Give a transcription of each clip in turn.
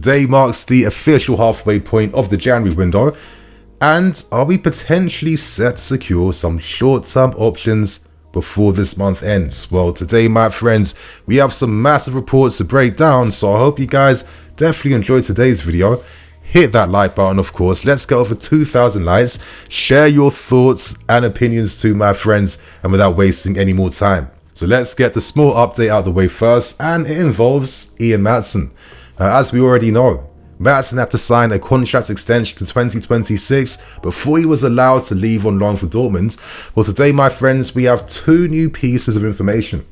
Today marks the official halfway point of the January window, and are we potentially set to secure some short-term options before this month ends? Well, today, my friends, we have some massive reports to break down, so I hope you guys definitely enjoyed today's video. Hit that like button, of course. Let's get over 2,000 likes. Share your thoughts and opinions too, my friends, and without wasting any more time. So let's get the small update out of the way first, and it involves Ian Matson. As we already know, Matson had to sign a contract extension to 2026 before he was allowed to leave on loan for Dortmund. Well, today, my friends, we have two new pieces of information.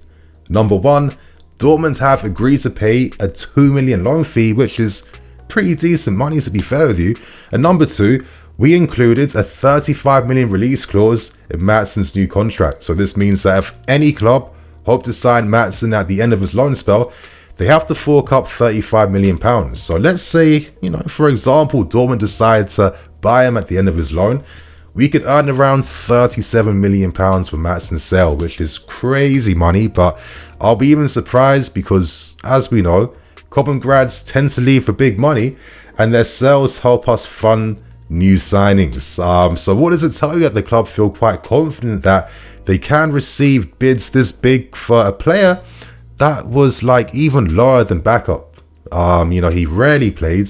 Number one, Dortmund have agreed to pay a 2 million loan fee, which is pretty decent money to be fair with you. And number two, we included a 35 million release clause in Matson's new contract. So this means that if any club hope to sign Matson at the end of his loan spell, they have to fork up £35 million. So let's say, for example, Dortmund decide to buy him at the end of his loan. We could earn around £37 million for Matson's sale, which is crazy money, but I'll be even surprised because, as we know, Grads tend to leave for big money, and their sales help us fund new signings. So what does it tell you? That the club feel quite confident that they can receive bids this big for a player that was like even lower than backup. He rarely played.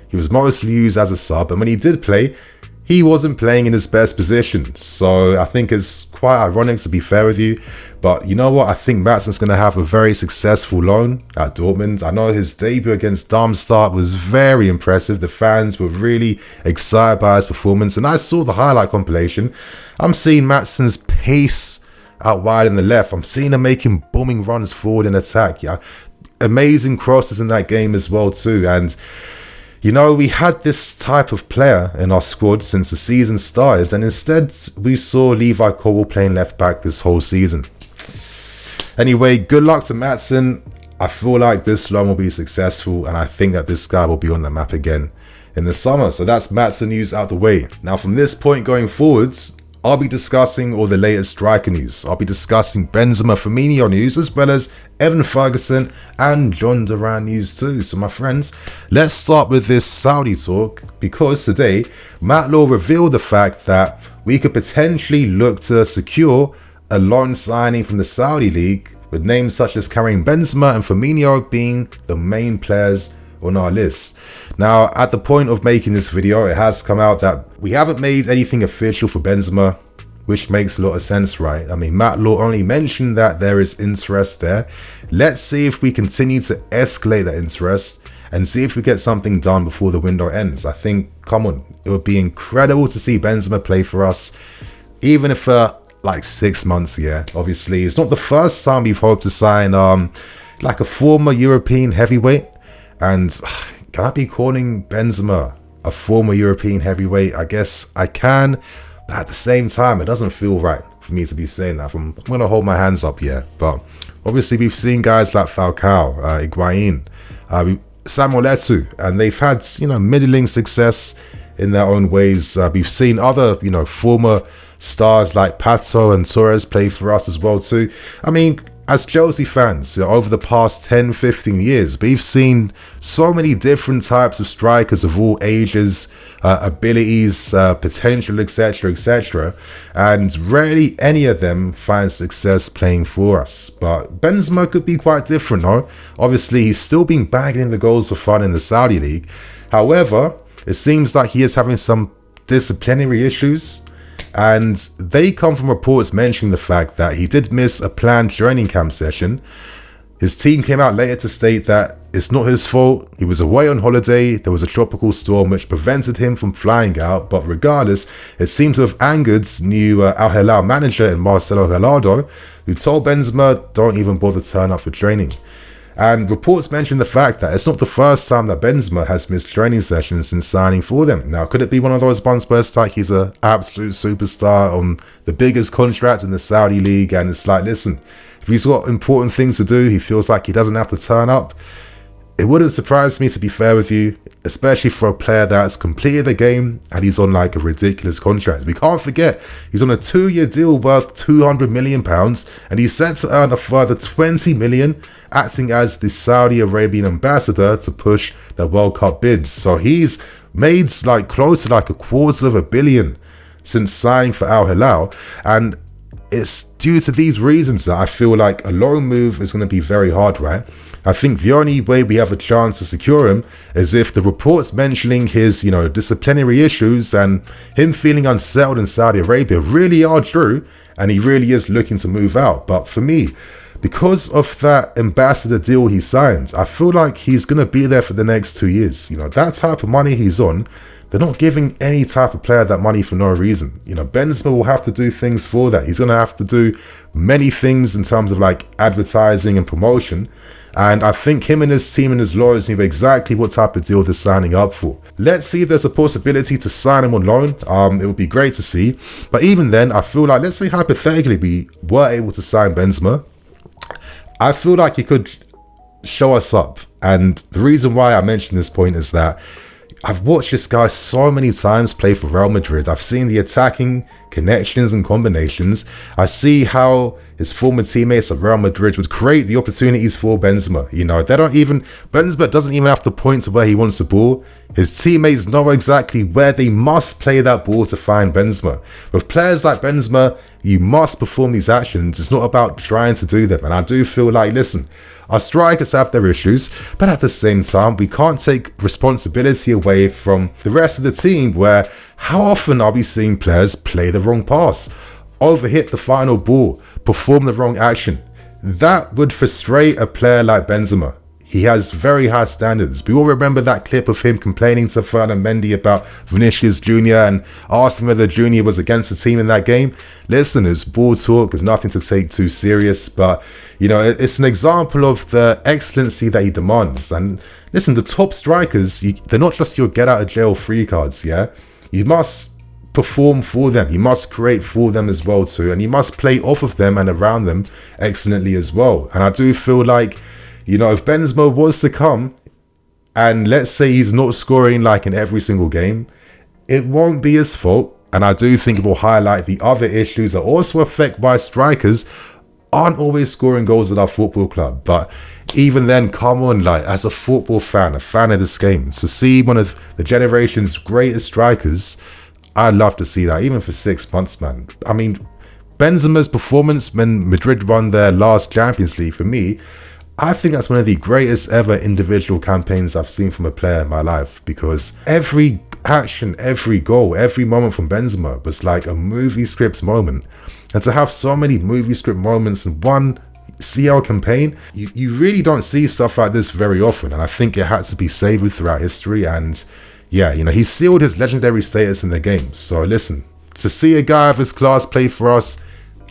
He was mostly used as a sub, and when he did play, he wasn't playing in his best position. So I think it's quite ironic, to be fair with you. But you know what? I think Matson's going to have a very successful loan at Dortmund. I know his debut against Darmstadt was very impressive. The fans were really excited by his performance. And I saw the highlight compilation. I'm seeing Matson's pace out wide in the left. I'm seeing him making booming runs forward in attack. Yeah, amazing crosses in that game as well too. And we had this type of player in our squad since the season started, and instead we saw Levi Colwill playing left back this whole season. Anyway, good luck to Matson. I feel like this loan will be successful, and I think that this guy will be on the map again in the summer. So that's Matson news out the way. Now, from this point going forwards, I'll be discussing all the latest striker news. I'll be discussing Benzema, Firmino news, as well as Evan Ferguson and Jhon Duran news too. So my friends, let's start with this Saudi talk, because today, Matt Law revealed the fact that we could potentially look to secure a loan signing from the Saudi League, with names such as Karim Benzema and Firmino being the main players on our list. Now, at the point of making this video, it has come out that we haven't made anything official for Benzema, which makes a lot of sense, right? I mean, Matt Law only mentioned that there is interest there. Let's see if we continue to escalate that interest and see if we get something done before the window ends. I think, come on, it would be incredible to see Benzema play for us, even if for like 6 months, yeah. Obviously, it's not the first time we've hoped to sign like a former European heavyweight. And can I be calling Benzema a former European heavyweight? I guess I can, but at the same time, it doesn't feel right for me to be saying that. I'm going to hold my hands up here. But obviously, we've seen guys like Falcao, Higuain, Samuel Eto'o, and they've had, middling success in their own ways. We've seen other, former stars like Pato and Torres play for us as well too. I mean, as Chelsea fans, over the past 10-15 years, we've seen so many different types of strikers of all ages, abilities, potential, etc., and rarely any of them find success playing for us. But Benzema could be quite different, though. Obviously, he's still been bagging in the goals for fun in the Saudi League. However, it seems like he is having some disciplinary issues, and they come from reports mentioning the fact that he did miss a planned training camp session. His team came out later to state that it's not his fault. He was away on holiday. There was a tropical storm which prevented him from flying out. But regardless, it seems to have angered new Al Hilal manager in Marcelo Gallardo, who told Benzema, don't even bother turn up for training. And reports mention the fact that it's not the first time that Benzema has missed training sessions since signing for them. Now, could it be one of those ones where it's like he's an absolute superstar on the biggest contract in the Saudi League, and it's like, listen, if he's got important things to do, he feels like he doesn't have to turn up? It wouldn't surprise me, to be fair with you, especially for a player that's completed the game and he's on like a ridiculous contract. We can't forget, he's on a 2-year deal worth £200 million and he's set to earn a further 20 million, acting as the Saudi Arabian ambassador to push the World Cup bids. So he's made like close to like $250 million since signing for Al Hilal, and it's due to these reasons that I feel like a loan move is going to be very hard, right? I think the only way we have a chance to secure him is if the reports mentioning his, disciplinary issues and him feeling unsettled in Saudi Arabia really are true, and he really is looking to move out. But for me, because of that ambassador deal he signed, I feel like he's going to be there for the next 2 years. That type of money he's on, they're not giving any type of player that money for no reason. Benzema will have to do things for that. He's going to have to do many things in terms of like advertising and promotion. And I think him and his team and his lawyers knew exactly what type of deal they're signing up for. Let's see if there's a possibility to sign him on loan. It would be great to see. But even then, I feel like, let's say hypothetically we were able to sign Benzema, I feel like he could show us up. And the reason why I mention this point is that I've watched this guy so many times play for Real Madrid. I've seen the attacking connections and combinations. I see how his former teammates at Real Madrid would create the opportunities for Benzema. Benzema doesn't even have to point to where he wants the ball. His teammates know exactly where they must play that ball to find Benzema. With players like Benzema, you must perform these actions. It's not about trying to do them. And I do feel like, listen, our strikers have their issues, but at the same time, we can't take responsibility away from the rest of the team, where how often are we seeing players play the wrong pass, overhit the final ball, perform the wrong action? That would frustrate a player like Benzema. He has very high standards. We all remember that clip of him complaining to Ferdinand Mendy about Vinicius Jr. and asking whether Jr. was against the team in that game. Listen, it's ball talk. There's nothing to take too serious. But, it's an example of the excellency that he demands. And listen, the top strikers, they're not just your get out of jail free cards, yeah? You must perform for them. You must create for them as well too. And you must play off of them and around them excellently as well. And I do feel like, if Benzema was to come and let's say he's not scoring like in every single game, it won't be his fault. And I do think it will highlight the other issues that also affect why strikers aren't always scoring goals at our football club. But even then, come on, like as a football fan, a fan of this game, to see one of the generation's greatest strikers, I'd love to see that, even for 6 months, man. I mean, Benzema's performance when Madrid won their last Champions League, for me, I think that's one of the greatest ever individual campaigns I've seen from a player in my life, because every action, every goal, every moment from Benzema was like a movie script moment. And to have so many movie script moments in one CL campaign, you really don't see stuff like this very often. And I think it had to be savored throughout history. And yeah, he sealed his legendary status in the game. So listen, to see a guy of his class play for us,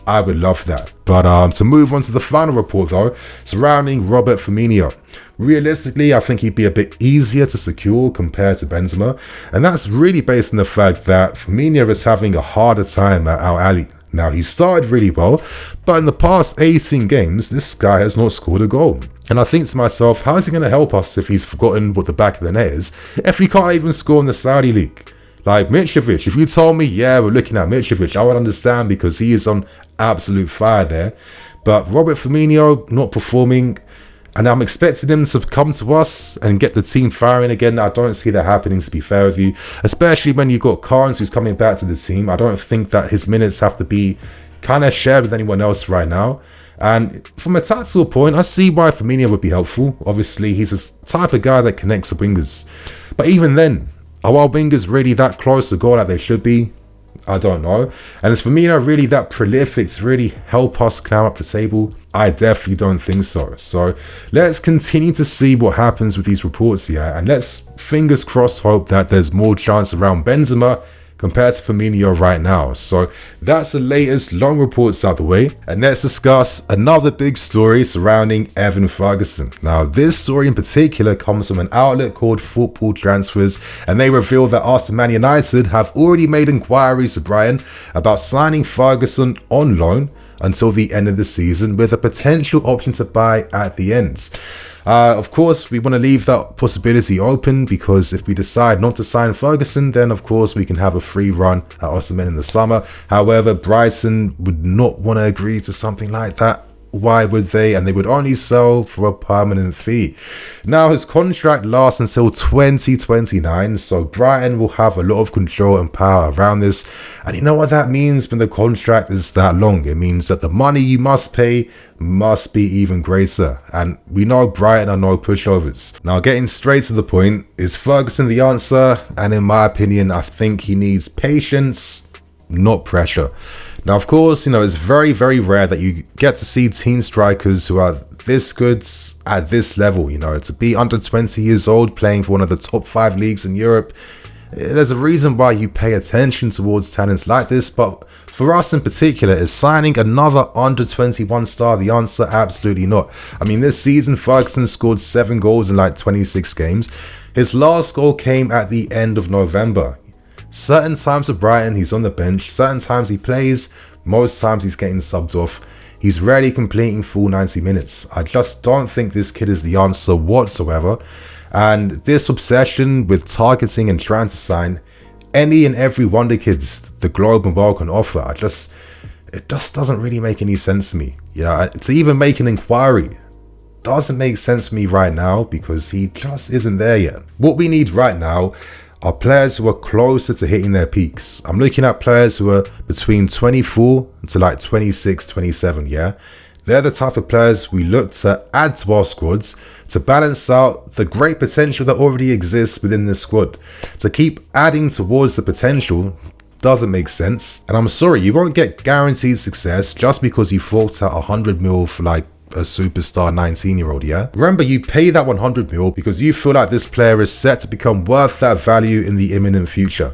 I would love that. But to move on to the final report though, surrounding Robert Firmino. Realistically, I think he'd be a bit easier to secure compared to Benzema. And that's really based on the fact that Firmino is having a harder time at Al Ahly. Now, he started really well, but in the past 18 games, this guy has not scored a goal. And I think to myself, how is he going to help us if he's forgotten what the back of the net is, if he can't even score in the Saudi League? Like Mitrovic, if you told me, yeah, we're looking at Mitrovic, I would understand because he is on absolute fire there. But Robert Firmino not performing, and I'm expecting him to come to us and get the team firing again. I don't see that happening, to be fair with you, especially when you've got Carnes who's coming back to the team. I don't think that his minutes have to be kind of shared with anyone else right now. And from a tactical point, I see why Firmino would be helpful. Obviously, he's a type of guy that connects the wingers. But even then, are our wingers really that close to goal that they should be? I don't know. And is Firmino really that prolific to really help us climb up the table? I definitely don't think so. So let's continue to see what happens with these reports here. And let's fingers crossed hope that there's more chance around Benzema compared to Firmino right now. So that's the latest long reports out the way. And let's discuss another big story surrounding Evan Ferguson. Now, this story in particular comes from an outlet called Football Transfers, and they reveal that Arsenal Man United have already made inquiries to Brian about signing Ferguson on loan until the end of the season with a potential option to buy at the end. Of course, we want to leave that possibility open because if we decide not to sign Ferguson, then of course we can have a free run at Osimhen in the summer. However, Brighton would not want to agree to something like that. Why would they? And they would only sell for a permanent fee. Now, his contract lasts until 2029, so Brighton will have a lot of control and power around this. And you know what that means when the contract is that long? It means that the money you must pay must be even greater. And we know Brighton are no pushovers. Now, getting straight to the point, is Ferguson the answer? And in my opinion, I think he needs patience, not pressure. Now, of course, it's very, very rare that you get to see teen strikers who are this good at this level. To be under 20 years old playing for one of the top 5 leagues in Europe, there's a reason why you pay attention towards talents like this. But for us in particular, is signing another under 21 star the answer? Absolutely not. I mean, this season, Ferguson scored 7 goals in 26 games. His last goal came at the end of November. Certain times of Brighton, he's on the bench. Certain times he plays. Most times he's getting subbed off. He's rarely completing full 90 minutes. I just don't think this kid is the answer whatsoever. And this obsession with targeting and trying to sign any and every wonder kids the globe and world can offer, it just doesn't really make any sense to me. To even make an inquiry doesn't make sense to me right now because he just isn't there yet. What we need right now are players who are closer to hitting their peaks. I'm looking at players who are between 24 to 26, 27, yeah? They're the type of players we look to add to our squads to balance out the great potential that already exists within this squad. To keep adding towards the potential doesn't make sense. And I'm sorry, you won't get guaranteed success just because you forked out 100 mil for a superstar 19-year-old, yeah? Remember, you pay that 100 mil because you feel like this player is set to become worth that value in the imminent future.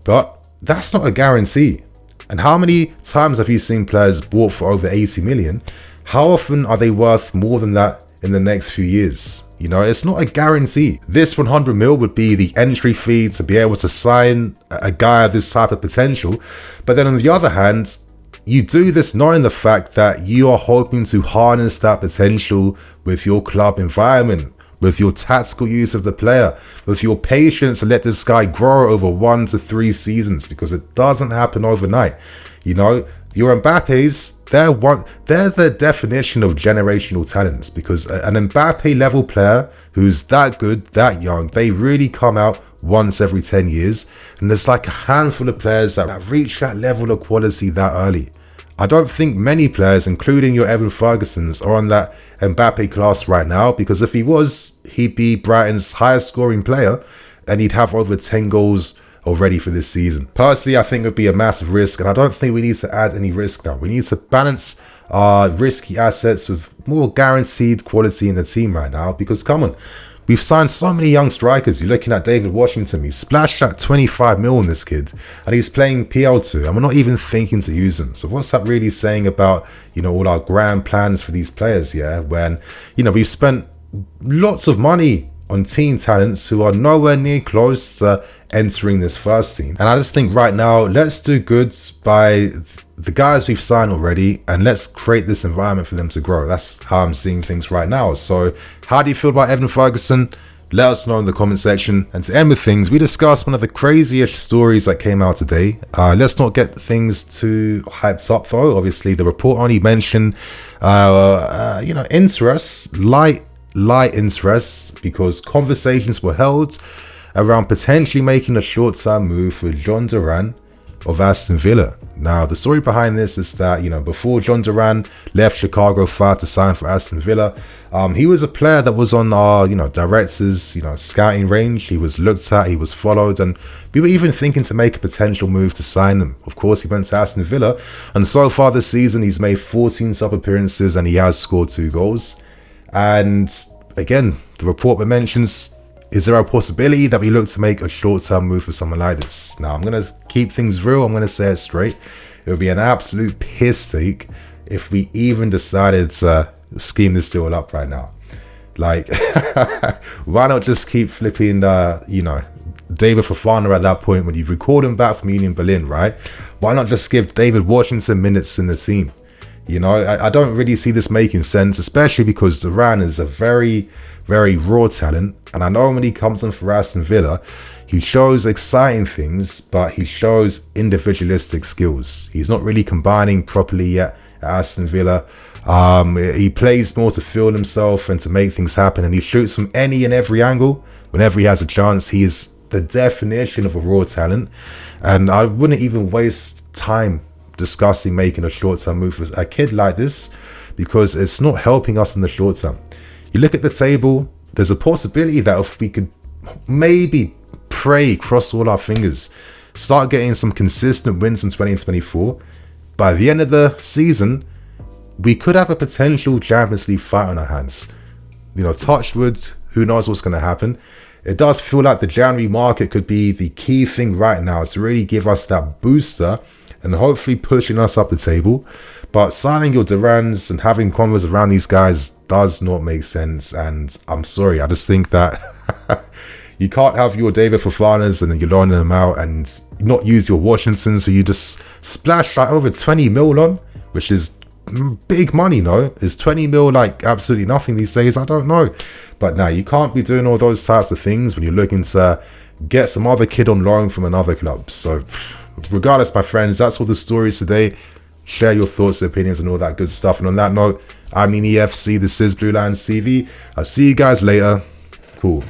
But that's not a guarantee. And how many times have you seen players bought for over 80 million? How often are they worth more than that in the next few years? It's not a guarantee. This 100 mil would be the entry fee to be able to sign a guy of this type of potential. But then on the other hand, you do this knowing the fact that you are hoping to harness that potential with your club environment, with your tactical use of the player, with your patience to let this guy grow over 1 to 3 seasons, because it doesn't happen overnight. Your Mbappes, they're the definition of generational talents, because an Mbappe level player who's that good, that young, they really come out once every 10 years. And there's a handful of players that reach that level of quality that early. I don't think many players, including your Evan Fergusons, are on that Mbappe class right now, because if he was, he'd be Brighton's highest scoring player and he'd have over 10 goals already for this season. Personally, I think it would be a massive risk, and I don't think we need to add any risk now. We need to balance our risky assets with more guaranteed quality in the team right now, because come on, we've signed so many young strikers. You're looking at David Washington. He splashed at 25 mil on this kid, and he's playing PL2, and we're not even thinking to use him. So what's that really saying about, all our grand plans for these players, yeah? When, we've spent lots of money on teen talents who are nowhere near close to entering this first team. And I just think right now, let's do good by the guys we've signed already, and let's create this environment for them to grow. That's how I'm seeing things right now. So how do you feel about Evan Ferguson? Let us know in the comment section. And to end with things, we discussed one of the craziest stories that came out today. Let's not get things too hyped up though. Obviously, the report only mentioned, interest, light interest, because conversations were held around potentially making a short-term move for Jhon Duran of Aston Villa. Now, the story behind this is that, before Jhon Duran left Chicago Fire to sign for Aston Villa, he was a player that was on our, directors, scouting range. He was looked at, he was followed, and we were even thinking to make a potential move to sign him. Of course, he went to Aston Villa, and so far this season, he's made 14 sub appearances and he has scored 2 goals. And again, the report mentions, is there a possibility that we look to make a short-term move for someone like this? Now, I'm going to keep things real. I'm going to say it straight. It would be an absolute piss take if we even decided to scheme this deal up right now. Why not just keep flipping, David Fofana at that point when you record him back from Union Berlin, right? Why not just give David Washington minutes in the team? You know, I don't really see this making sense, especially because Duran is a very, very raw talent. And I know when he comes in for Aston Villa, he shows exciting things, but he shows individualistic skills. He's not really combining properly yet at Aston Villa. He plays more to feel himself and to make things happen, and he shoots from any and every angle whenever he has a chance. He is the definition of a raw talent, and I wouldn't even waste time discussing making a short-term move for a kid like this, because it's not helping us in the short term. You look at the table, there's a possibility that if we could maybe cross all our fingers, start getting some consistent wins in 2024, by the end of the season, we could have a potential Champions League fight on our hands. You know, touch wood, who knows what's going to happen. It does feel like the January market could be the key thing right now to really give us that booster and hopefully pushing us up the table. But signing your Durans and having convos around these guys does not make sense. And I'm sorry, I just think that you can't have your David Fofanas and then you're loaning them out and not use your Washington. So you just splash like over 20 mil on, which is big money. No, is 20 mil like absolutely nothing these days? I don't know, but now you can't be doing all those types of things when you're looking to get some other kid on loan from another club. So regardless, my friends, that's all the stories today. Share your thoughts, opinions, and all that good stuff. And on that note, I'm Nini FC. This is Blue Lions TV. I'll see you guys later. Cool.